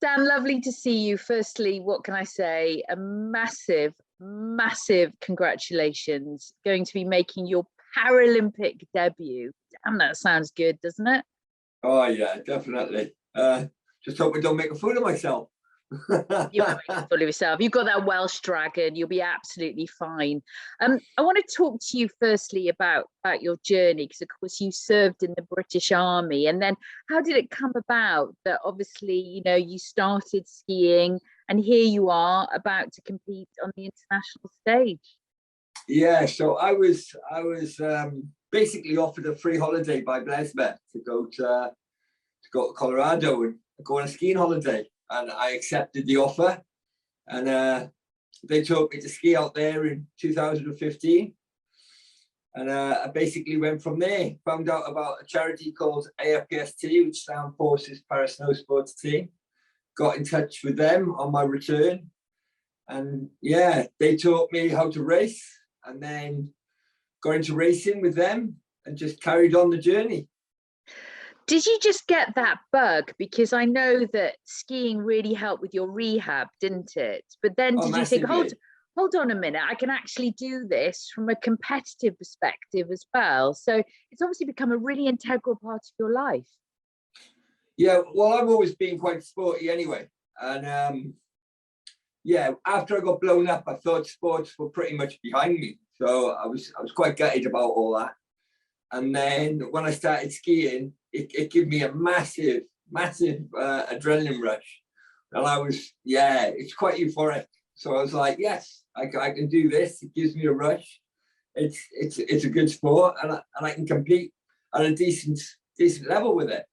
Dan, lovely to see you. Firstly, what can I say? A massive, massive congratulations. Going to be making your Paralympic debut. Damn, that sounds good, doesn't it? Oh, yeah, definitely. Just hope I don't make a fool of myself. You won't make a fool of yourself. You've got that Welsh dragon. You'll be absolutely fine. I want to talk to you firstly about your journey, because of course you served in the British Army, and then how did it come about that obviously you started skiing, and here you are about to compete on the international stage? Yeah, so I was basically offered a free holiday by Blesma to go to Colorado and go on a skiing holiday. And I accepted the offer, and they took me to ski out there in 2015. And I basically went from there, found out about a charity called AFPST, which is Armed Forces Para Snow Sports Team. Got in touch with them on my return. And yeah, they taught me how to race, and then got into racing with them and just carried on the journey. Did you just get that bug? Because I know that skiing really helped with your rehab, didn't it? But then did you think, hold on a minute, I can actually do this from a competitive perspective as well? So it's obviously become a really integral part of your life. Yeah, well, I've always been quite sporty anyway. And yeah, after I got blown up, I thought sports were pretty much behind me. So I was quite gutted about all that. And then when I started skiing, it gave me a massive adrenaline rush. And I was, yeah, it's quite euphoric. So I was like, yes, I can do this. It gives me a rush. It's a good sport, and I can compete at a decent level with it.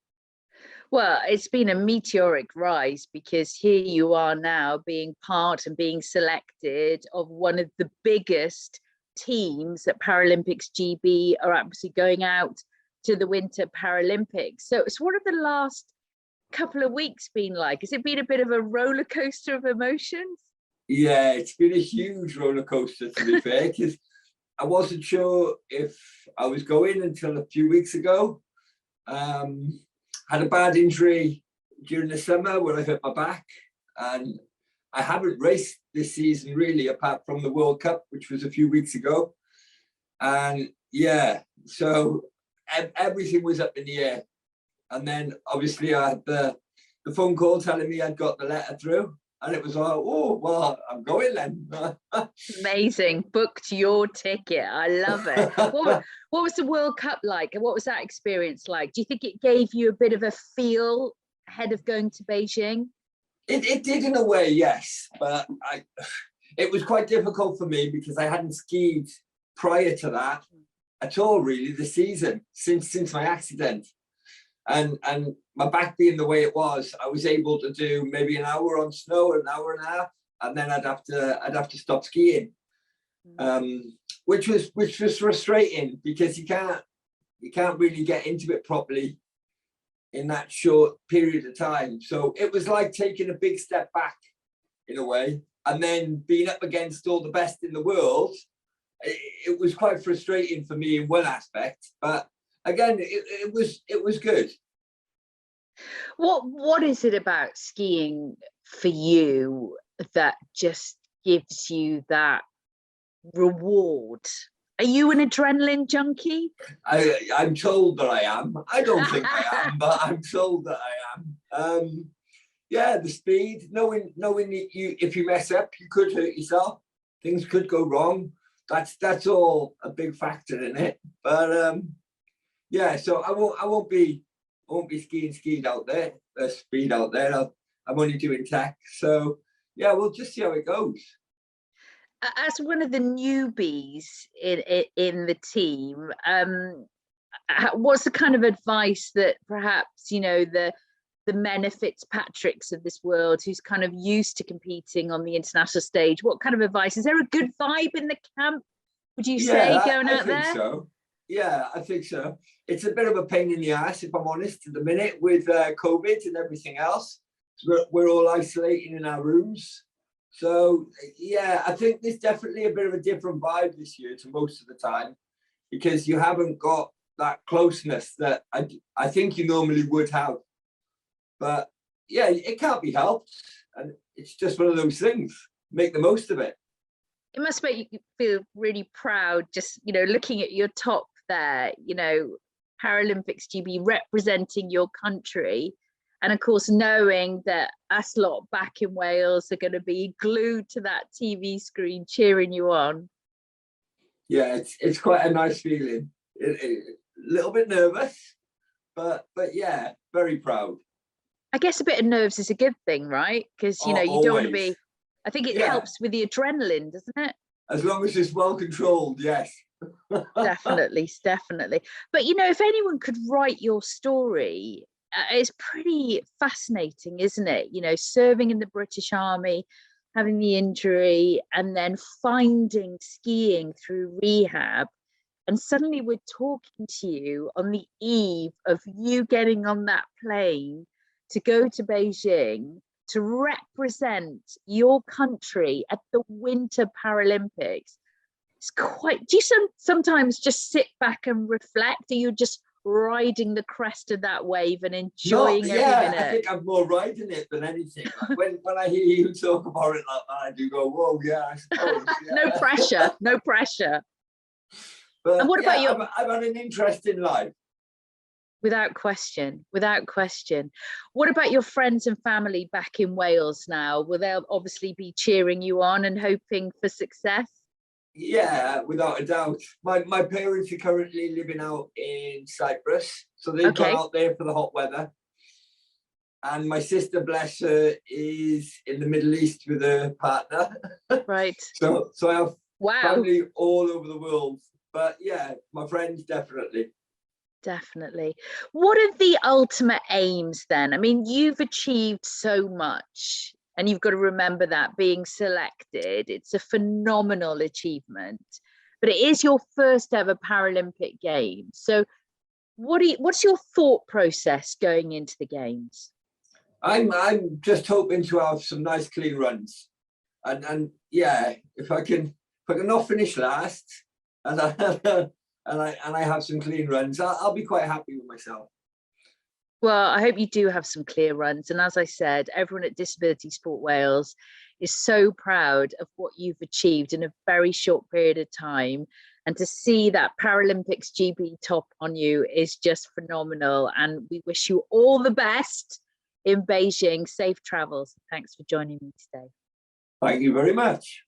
Well, it's been a meteoric rise, because here you are now being part and being selected of one of the biggest teams at Paralympics GB are actually going out to the Winter Paralympics. So what have the last couple of weeks been like? Has it been a bit of a roller coaster of emotions? Yeah, it's been a huge roller coaster, to be fair, because I wasn't sure if I was going until a few weeks ago. Had a bad injury during the summer where I hurt my back, and I haven't raced this season really, apart from the World Cup, which was a few weeks ago. And yeah, so everything was up in the air. And then obviously I had the phone call telling me I'd got the letter through, and it was like, oh, well, I'm going then. Amazing. Booked your ticket. I love it. What was the World Cup like? And what was that experience like? Do you think it gave you a bit of a feel ahead of going to Beijing? It did in a way, yes. But it was quite difficult for me because I hadn't skied prior to that at all, really, the season, since my accident. And my back being the way it was, I was able to do maybe an hour on snow, an hour and a half, and then I'd have to stop skiing, which was frustrating because you can't really get into it properly in that short period of time. So it was like taking a big step back in a way, and then being up against all the best in the world. It was quite frustrating for me in one aspect, but again, it was good. What is it about skiing for you that just gives you that reward? Are you an adrenaline junkie? I'm told that I am. I don't think I am, but I'm told that I am. Yeah, the speed, knowing that if you mess up, you could hurt yourself. Things could go wrong. That's all a big factor in it. But yeah, so I won't be skiing out there, speed out there. I'm only doing tech. So yeah, we'll just see how it goes. As one of the newbies in the team, what's the kind of advice that perhaps the men of Fitzpatricks of this world, who's kind of used to competing on the international stage, what kind of advice? Is there a good vibe in the camp, would you say, going out there? So. Yeah, I think so. It's a bit of a pain in the ass, if I'm honest, at the minute with COVID and everything else. So we're all isolating in our rooms. So yeah, I think there's definitely a bit of a different vibe this year to most of the time, because you haven't got that closeness that I think you normally would have. But yeah, it can't be helped. And it's just one of those things. Make the most of it. It must make you feel really proud, just, you know, looking at your top there, you know, Paralympics GB representing your country. And of course, knowing that us lot back in Wales are going to be glued to that TV screen cheering you on. Yeah, it's quite a nice feeling. A little bit nervous, but yeah, very proud. I guess a bit of nerves is a good thing, right? Because, you know, you don't want to be, I think it helps with the adrenaline, doesn't it? As long as it's well controlled, yes. Definitely, definitely. But, you know, if anyone could write your story, it's pretty fascinating, isn't it? You know, serving in the British Army, having the injury, and then finding skiing through rehab. And suddenly we're talking to you on the eve of you getting on that plane to go to Beijing to represent your country at the Winter Paralympics. It's quite, do you sometimes just sit back and reflect? Are you just riding the crest of that wave and enjoying every minute? I think I'm more riding it than anything. Like when I hear you talk about it like that, I do go, whoa, yeah, I suppose. Yeah. No pressure, no pressure. But and what about you? I've had an interesting life. Without question, without question. What about your friends and family back in Wales now? Will they obviously be cheering you on and hoping for success? Yeah, without a doubt. My parents are currently living out in Cyprus, so they've gone out there for the hot weather. And my sister, bless her, is in the Middle East with her partner. Right. So I have family all over the world. But yeah, my friends, definitely. Definitely. What are the ultimate aims then? I mean, you've achieved so much, and you've got to remember that being selected, it's a phenomenal achievement, but it is your first ever Paralympic Games. So what's your thought process going into the Games? I'm just hoping to have some nice clean runs. And yeah, if I can not finish last and I have some clean runs, I'll be quite happy with myself. Well, I hope you do have some clear runs. And as I said, everyone at Disability Sport Wales is so proud of what you've achieved in a very short period of time. And to see that Paralympics GB top on you is just phenomenal. And we wish you all the best in Beijing. Safe travels. Thanks for joining me today. Thank you very much.